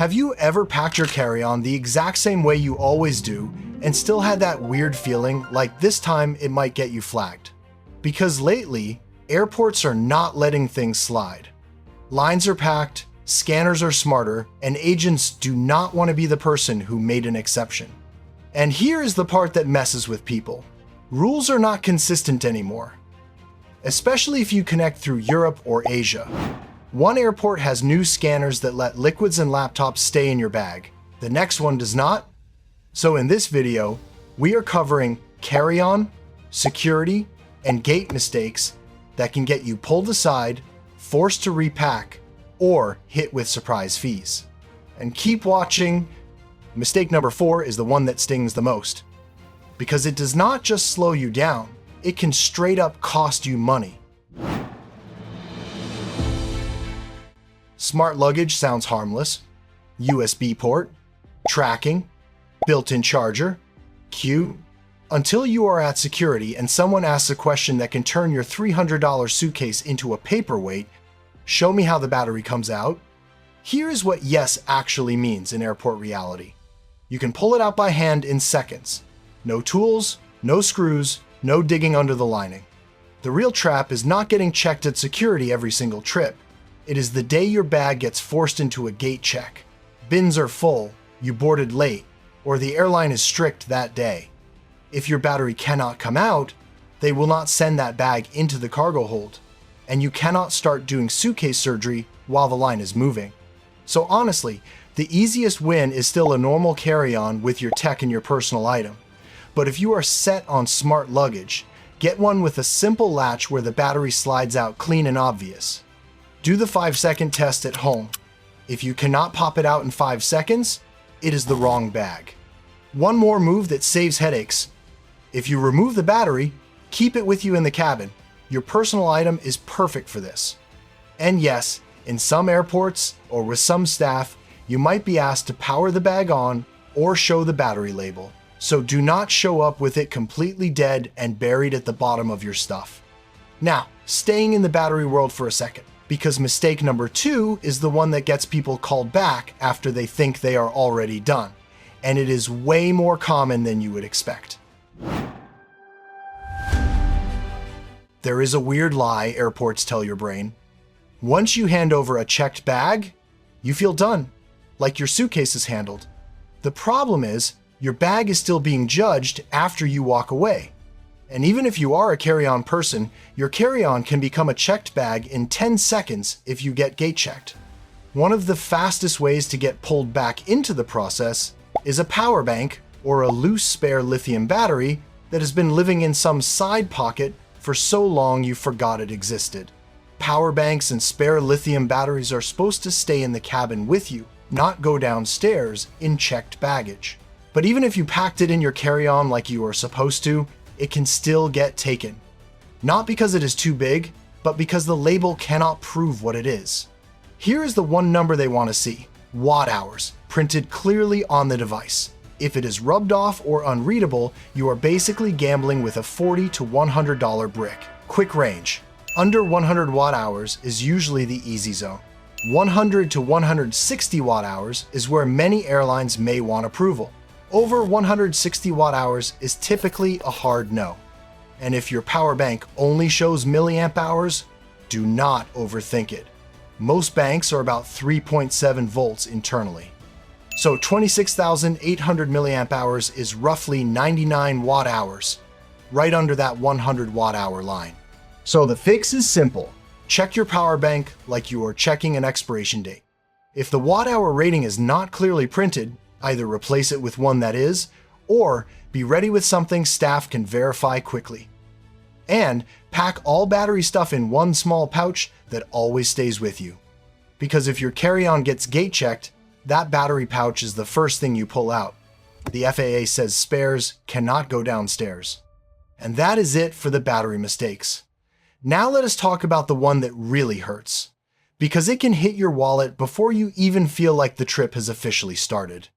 Have you ever packed your carry-on the exact same way you always do and still had that weird feeling like this time it might get you flagged? Because lately, airports are not letting things slide. Lines are packed, scanners are smarter, and agents do not want to be the person who made an exception. And here is the part that messes with people. Rules are not consistent anymore, especially if you connect through Europe or Asia. One airport has new scanners that let liquids and laptops stay in your bag. The next one does not. So in this video, we are covering carry-on, security, and gate mistakes that can get you pulled aside, forced to repack, or hit with surprise fees. And keep watching. Mistake number 4 is the one that stings the most. Because it does not just slow you down, it can straight up cost you money. Smart luggage sounds harmless. USB port, tracking, built-in charger, cute. Until you are at security and someone asks a question that can turn your $300 suitcase into a paperweight, show me how the battery comes out. Here is what yes actually means in airport reality. You can pull it out by hand in seconds. No tools, no screws, no digging under the lining. The real trap is not getting checked at security every single trip. It is the day your bag gets forced into a gate check. Bins are full, you boarded late, or the airline is strict that day. If your battery cannot come out, they will not send that bag into the cargo hold, and you cannot start doing suitcase surgery while the line is moving. So honestly, the easiest win is still a normal carry-on with your tech and your personal item. But if you are set on smart luggage, get one with a simple latch where the battery slides out clean and obvious. Do the 5-second test at home. If you cannot pop it out in 5 seconds, it is the wrong bag. One more move that saves headaches. If you remove the battery, keep it with you in the cabin. Your personal item is perfect for this. And yes, in some airports or with some staff, you might be asked to power the bag on or show the battery label. So do not show up with it completely dead and buried at the bottom of your stuff. Now, staying in the battery world for a second, because mistake number 2 is the one that gets people called back after they think they are already done. And it is way more common than you would expect. There is a weird lie airports tell your brain. Once you hand over a checked bag, you feel done, like your suitcase is handled. The problem is, your bag is still being judged after you walk away. And even if you are a carry-on person, your carry-on can become a checked bag in 10 seconds if you get gate checked. One of the fastest ways to get pulled back into the process is a power bank or a loose spare lithium battery that has been living in some side pocket for so long you forgot it existed. Power banks and spare lithium batteries are supposed to stay in the cabin with you, not go downstairs in checked baggage. But even if you packed it in your carry-on like you were supposed to, it can still get taken. Not because it is too big, but because the label cannot prove what it is. Here is the one number they want to see: watt hours, printed clearly on the device. If it is rubbed off or unreadable, you are basically gambling with a $40 to $100 brick. Quick range. Under 100 watt hours is usually the easy zone. 100 to 160 watt hours is where many airlines may want approval. Over 160 watt hours is typically a hard no. And if your power bank only shows milliamp hours, do not overthink it. Most banks are about 3.7 volts internally. So 26,800 milliamp hours is roughly 99 watt hours, right under that 100 watt hour line. So the fix is simple. Check your power bank like you are checking an expiration date. If the watt hour rating is not clearly printed, either replace it with one that is, or be ready with something staff can verify quickly. And pack all battery stuff in one small pouch that always stays with you. Because if your carry-on gets gate checked, that battery pouch is the first thing you pull out. The FAA says spares cannot go downstairs. And that is it for the battery mistakes. Now let us talk about the one that really hurts, because it can hit your wallet before you even feel like the trip has officially started.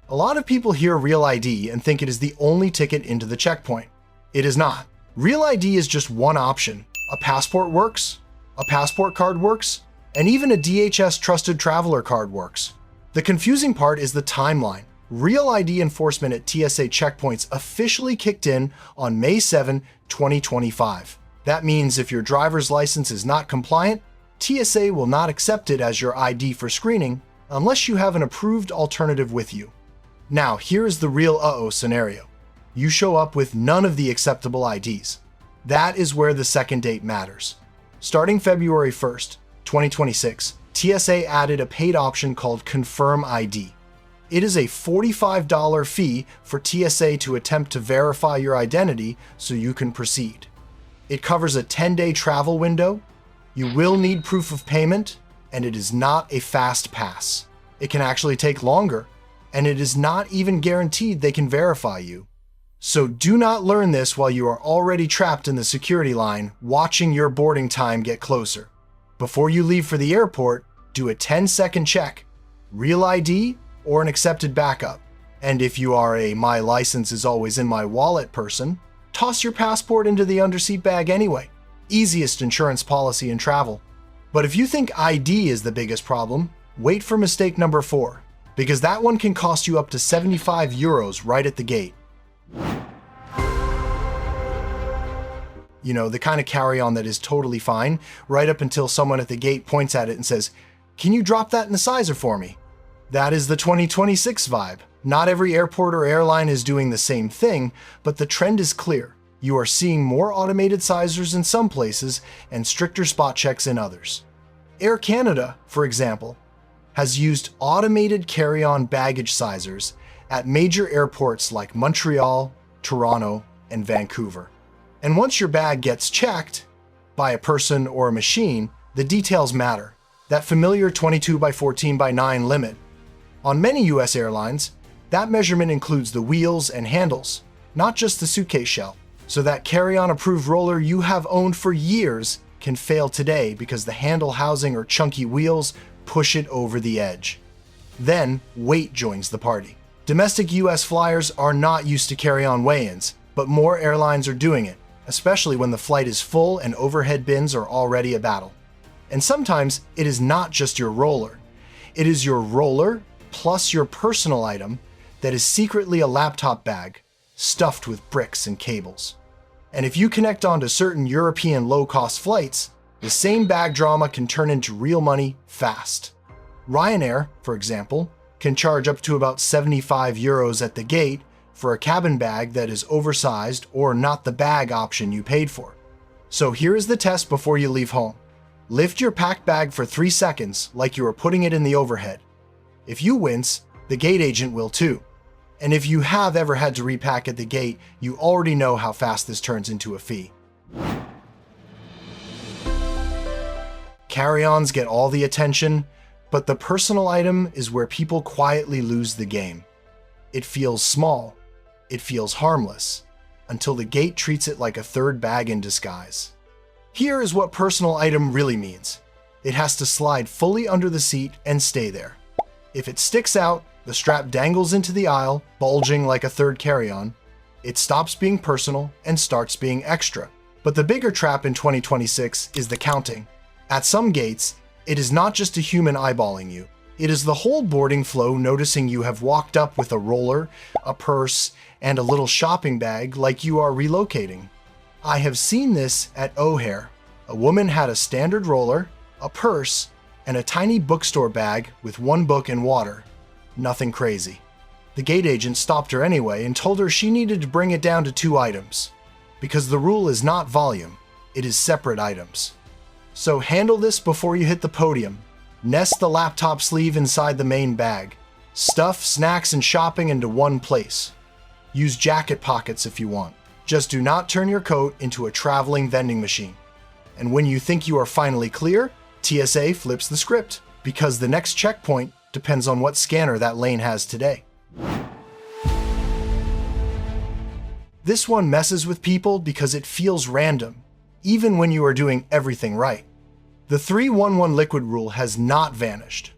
A lot of people hear Real ID and think it is the only ticket into the checkpoint. It is not. Real ID is just one option. A passport works, a passport card works, And even a DHS Trusted Traveler card works. The confusing part is the timeline. Real ID enforcement at TSA checkpoints officially kicked in on May 7, 2025. That means if your driver's license is not compliant, TSA will not accept it as your ID for screening unless you have an approved alternative with you. Now, here is the real uh-oh scenario. You show up with none of the acceptable IDs. That is where the second date matters. Starting February 1st, 2026, TSA added a paid option called Confirm ID. It is a $45 fee for TSA to attempt to verify your identity so you can proceed. It covers a 10-day travel window. You will need proof of payment, and it is not a fast pass. It can actually take longer, and it is not even guaranteed they can verify you. So do not learn this while you are already trapped in the security line, watching your boarding time get closer. Before you leave for the airport, do a 10-second check, real ID or an accepted backup. And if you are a "my license is always in my wallet" person, toss your passport into the underseat bag anyway. Easiest insurance policy in travel. But if you think ID is the biggest problem, wait for mistake number 4, because that one can cost you up to 75 euros right at the gate. You know, the kind of carry-on that is totally fine, right up until someone at the gate points at it and says, "Can you drop that in the sizer for me?" That is the 2026 vibe. Not every airport or airline is doing the same thing, but the trend is clear. You are seeing more automated sizers in some places and stricter spot checks in others. Air Canada, for example, has used automated carry-on baggage sizers at major airports like Montreal, Toronto, and Vancouver. And once your bag gets checked by a person or a machine, the details matter. That familiar 22 by 14 by 9 limit. On many US airlines, that measurement includes the wheels and handles, not just the suitcase shell. So that carry-on approved roller you have owned for years can fail today because the handle housing or chunky wheels push it over the edge. Then weight joins the party. Domestic US flyers are not used to carry-on weigh-ins, but more airlines are doing it, especially when the flight is full and overhead bins are already a battle. And sometimes it is not just your roller. It is your roller plus your personal item that is secretly a laptop bag stuffed with bricks and cables. And if you connect onto certain European low-cost flights, the same bag drama can turn into real money fast. Ryanair, for example, can charge up to about 75 euros at the gate for a cabin bag that is oversized or not the bag option you paid for. So here is the test before you leave home. Lift your packed bag for 3 seconds like you are putting it in the overhead. If you wince, the gate agent will too. And if you have ever had to repack at the gate, you already know how fast this turns into a fee. Carry-ons get all the attention, but the personal item is where people quietly lose the game. It feels small, it feels harmless, until the gate treats it like a third bag in disguise. Here is what personal item really means. It has to slide fully under the seat and stay there. If it sticks out, the strap dangles into the aisle, bulging like a third carry-on. It stops being personal and starts being extra. But the bigger trap in 2026 is the counting. At some gates, it is not just a human eyeballing you. It is the whole boarding flow noticing you have walked up with a roller, a purse, and a little shopping bag like you are relocating. I have seen this at O'Hare. A woman had a standard roller, a purse, and a tiny bookstore bag with 1 book and water. Nothing crazy. The gate agent stopped her anyway and told her she needed to bring it down to 2 items. Because the rule is not volume, it is separate items. So handle this before you hit the podium. Nest the laptop sleeve inside the main bag. Stuff snacks and shopping into one place. Use jacket pockets if you want. Just do not turn your coat into a traveling vending machine. And when you think you are finally clear, TSA flips the script, because the next checkpoint depends on what scanner that lane has today. This one messes with people because it feels random, even when you are doing everything right. The 311 liquid rule has not vanished.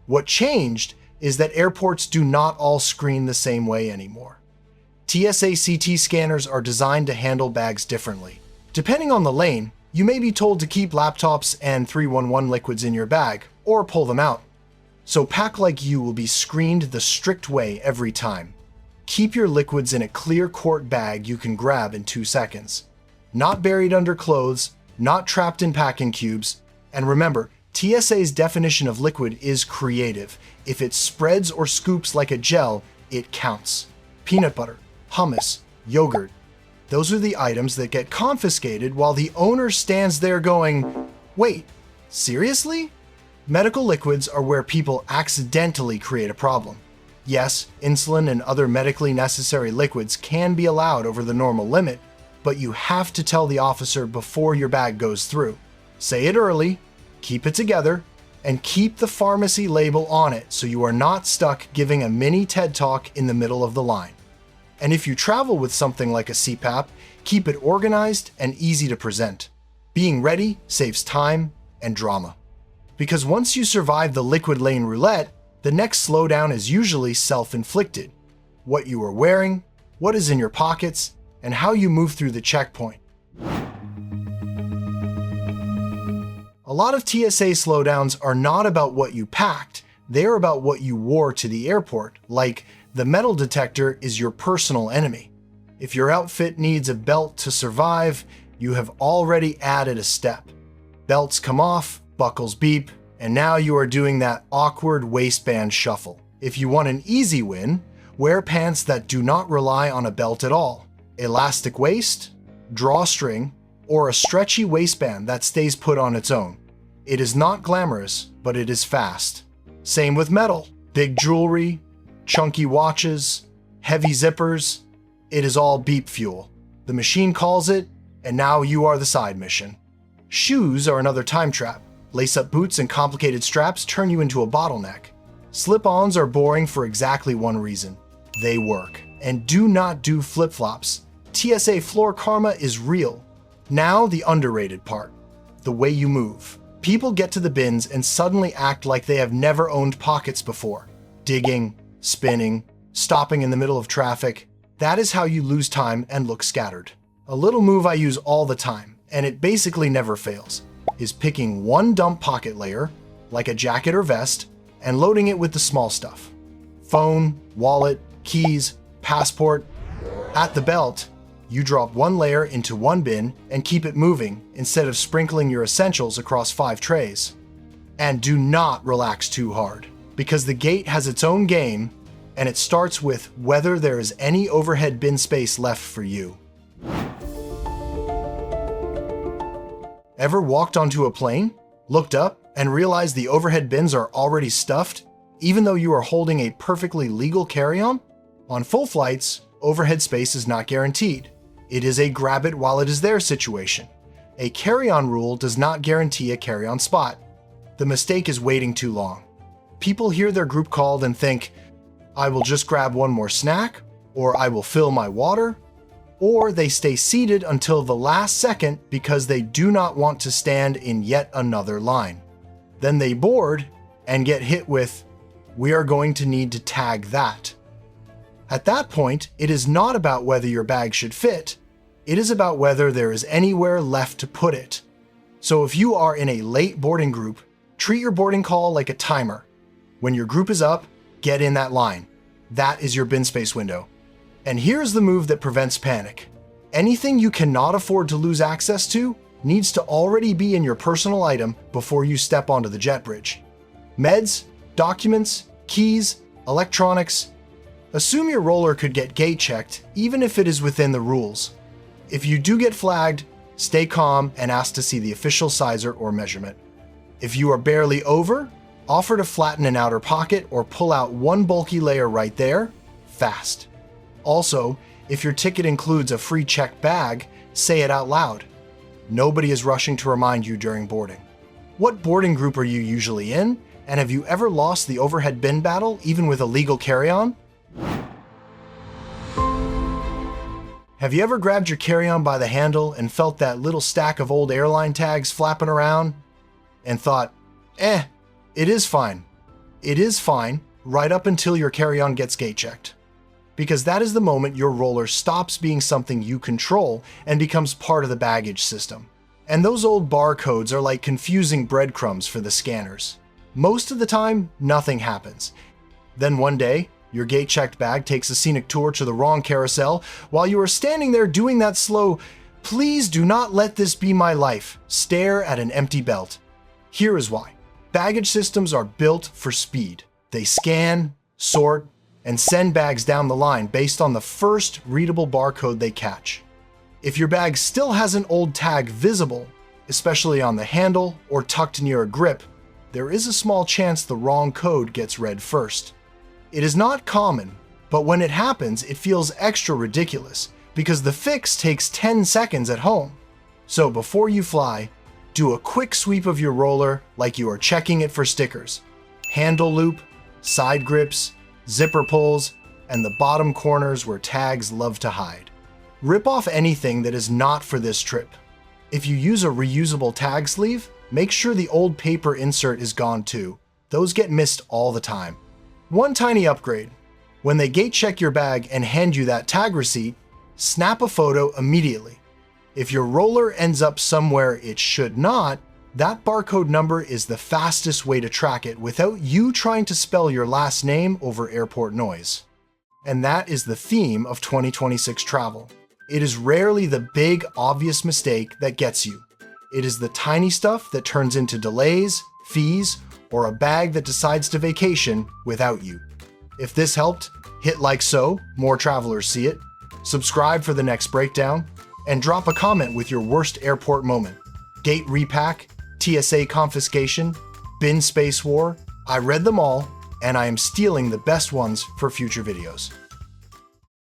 What changed is that airports do not all screen the same way anymore. TSA CT scanners are designed to handle bags differently. Depending on the lane, You may be told to keep laptops and 311 liquids in your bag, or pull them out. So Pack Like You will be screened the strict way every time. Keep your liquids in a clear quart bag you can grab in 2 seconds. Not buried under clothes, not trapped in packing cubes. And remember, TSA's definition of liquid is creative. If it spreads or scoops like a gel, it counts. Peanut butter, hummus, yogurt. Those are the items that get confiscated while the owner stands there going, "Wait, seriously?" Medical liquids are where people accidentally create a problem. Yes, insulin and other medically necessary liquids can be allowed over the normal limit, but you have to tell the officer before your bag goes through. Say it early, keep it together, and keep the pharmacy label on it so you are not stuck giving a mini TED Talk in the middle of the line. And if you travel with something like a CPAP, keep it organized and easy to present. Being ready saves time and drama. Because once you survive the liquid lane roulette, the next slowdown is usually self-inflicted. What you are wearing, what is in your pockets, and how you move through the checkpoint. A lot of TSA slowdowns are not about what you packed, they're about what you wore to the airport, like the metal detector is your personal enemy. If your outfit needs a belt to survive, you have already added a step. Belts come off, buckles beep, and now you are doing that awkward waistband shuffle. If you want an easy win, wear pants that do not rely on a belt at all. Elastic waist, drawstring, or a stretchy waistband that stays put on its own. It is not glamorous, but it is fast. Same with metal. Big jewelry, chunky watches, heavy zippers. It is all beep fuel. The machine calls it, and now you are the side mission. Shoes are another time trap. Lace-up boots and complicated straps turn you into a bottleneck. Slip-ons are boring for exactly one reason. They work. And do not do flip-flops. TSA floor karma is real. Now the underrated part. The way you move. People get to the bins and suddenly act like they have never owned pockets before. Digging, spinning, stopping in the middle of traffic. That is how you lose time and look scattered. A little move I use all the time, and it basically never fails, is picking one dump pocket layer, like a jacket or vest, and loading it with the small stuff. Phone, wallet, keys, passport. At the belt, you drop one layer into one bin and keep it moving instead of sprinkling your essentials across 5 trays. And do not relax too hard, because the gate has its own game, and it starts with whether there is any overhead bin space left for you. Ever walked onto a plane, looked up, and realized the overhead bins are already stuffed, even though you are holding a perfectly legal carry-on? On full flights, overhead space is not guaranteed. It is a grab it while it is there situation. A carry-on rule does not guarantee a carry-on spot. The mistake is waiting too long. People hear their group called and think, I will just grab one more snack, or I will fill my water, or they stay seated until the last second because they do not want to stand in yet another line. Then they board and get hit with, we are going to need to tag that. At that point, it is not about whether your bag should fit, it is about whether there is anywhere left to put it. So if you are in a late boarding group, treat your boarding call like a timer. When your group is up, get in that line. That is your bin space window. And here's the move that prevents panic. Anything you cannot afford to lose access to needs to already be in your personal item before you step onto the jet bridge. Meds, documents, keys, electronics. Assume your roller could get gate checked even if it is within the rules. If you do get flagged, stay calm and ask to see the official sizer or measurement. If you are barely over, offer to flatten an outer pocket or pull out one bulky layer right there, fast. Also, if your ticket includes a free checked bag, say it out loud. Nobody is rushing to remind you during boarding. What boarding group are you usually in? And have you ever lost the overhead bin battle even with a legal carry-on? Have you ever grabbed your carry-on by the handle and felt that little stack of old airline tags flapping around and thought, it is fine. It is fine right up until your carry-on gets gate checked. Because that is the moment your roller stops being something you control and becomes part of the baggage system. And those old barcodes are like confusing breadcrumbs for the scanners. Most of the time, nothing happens. Then one day, your gate-checked bag takes a scenic tour to the wrong carousel. While you are standing there doing that slow, "Please do not let this be my life," stare at an empty belt. Here is why. Baggage systems are built for speed. They scan, sort, and send bags down the line based on the first readable barcode they catch. If your bag still has an old tag visible, especially on the handle or tucked near a grip, there is a small chance the wrong code gets read first. It is not common, but when it happens, it feels extra ridiculous because the fix takes 10 seconds at home. So before you fly, do a quick sweep of your roller like you are checking it for stickers. Handle loop, side grips, zipper pulls, and the bottom corners where tags love to hide. Rip off anything that is not for this trip. If you use a reusable tag sleeve, make sure the old paper insert is gone too. Those get missed all the time. One tiny upgrade. When they gate check your bag and hand you that tag receipt, snap a photo immediately. If your roller ends up somewhere it should not, that barcode number is the fastest way to track it without you trying to spell your last name over airport noise. And that is the theme of 2026 travel. It is rarely the big, obvious mistake that gets you. It is the tiny stuff that turns into delays, fees, or a bag that decides to vacation without you. If this helped, hit like so, more travelers see it, subscribe for the next breakdown, and drop a comment with your worst airport moment. Gate repack, TSA confiscation, bin space war. I read them all, and I am stealing the best ones for future videos.